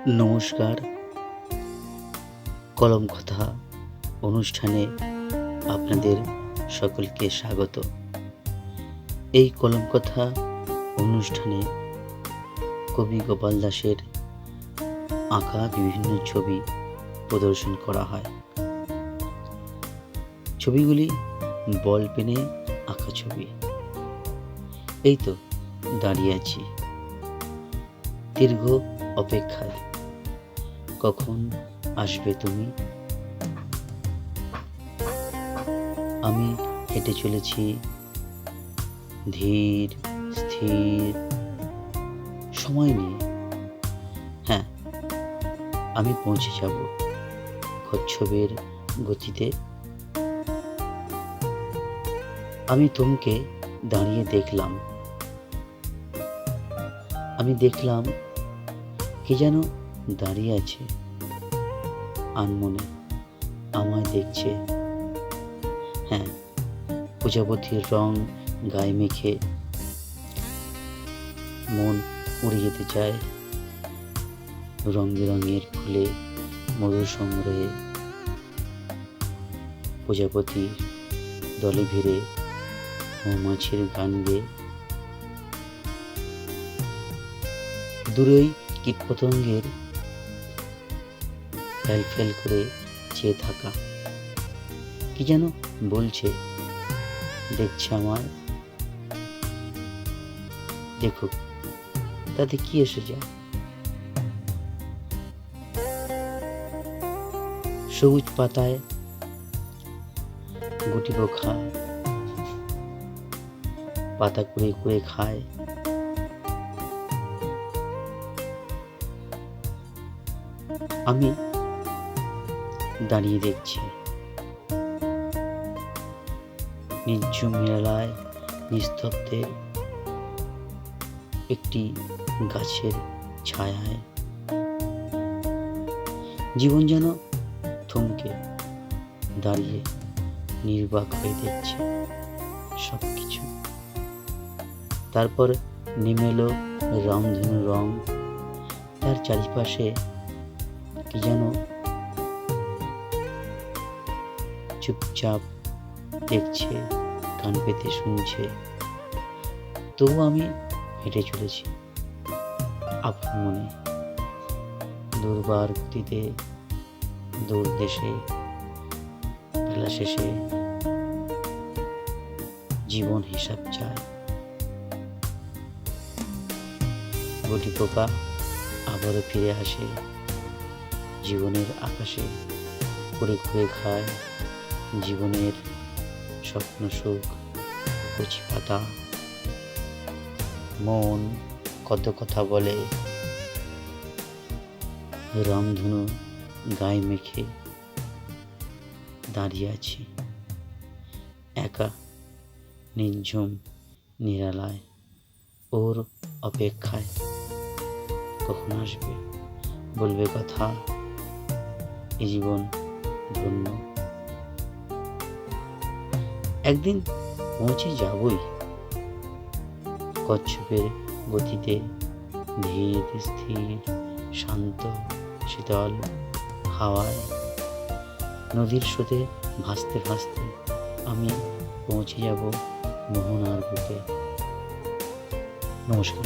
নমস্কার। কলম কথা অনুষ্ঠানে আপনাদের সকলকে স্বাগত। এই কলম কথা অনুষ্ঠানে কবি গোপাল দাসের আঁকা বিভিন্ন ছবি প্রদর্শন করা হয়। ছবিগুলি বল পেনে আঁকা ছবি। এই তো দাঁড়িয়ে আছি দীর্ঘ অপেক্ষায়, কখন আসবে তুমি। আমি হেঁটে চলেছি ধীর স্থির সময় নিয়ে। হ্যাঁ, আমি পৌঁছে যাব কচ্ছপের গতিতে। আমি থমকে দাঁড়িয়ে দেখলাম, কে যেন দাঁড়িয়ে আছে আনমনে, আমায় দেখছে। হ্যাঁ, প্রজাপতির রং গায়ে মেখে মন উড়ে যেতে চায় রং বেরঙের ফুলে মধুর সংগ্রহে। প্রজাপতির দলে ভিড়ে মৌমাছির গান গেয়ে দূরেই কীটপতঙ্গের ফেল করে চেয়ে থাকা, কি যেন বলছে, দেখছে আমায়। দেখুক, তাতে কি এসে যায়। সবুজ পাতায় গুটি পোকা পাতা কুড়ে কুড়ে খায়। আমি দাঁড়িয়ে দেখছি নিঝুম মেলায় নিস্তব্ধে একটি গাছের ছায়ায়। জীবন যেন থমকে দাঁড়িয়ে নির্বাক হয়ে দেখছে সবকিছু। তারপর নেমে এলো রামধনু রং। তার চারিপাশে কি যেন চুপচাপ দেখছে, কান পেতে শুনছে। তবু আমি হেঁটে চলেছি আপন মনে, দুর্বার গতিতে, দূর দেশে। বেলা শেষে জীবন হিসাব চায়। গুটি পোকা আবারও ফিরে আসে জীবনের আকাশে, কুড়ে কুড়ে খায় জীবনের স্বপ্ন সুখ। কচি পাতা মন কত কথা বলে, রামধনু গায়ে মেখে দাঁড়িয়ে আছি একা, নিঝুম নিরালায়, ওর অপেক্ষায়। কখন আসবে, বলবে কথা, এ জীবন ধন্য। একদিন পৌঁছে যাবই কচ্ছপের গতিতে, ধীর স্থির শান্ত শীতল হাওয়ায়। নদীর স্রোতে ভাসতে ভাসতে আমি পৌঁছে যাব মোহনার বুকে। নমস্কার।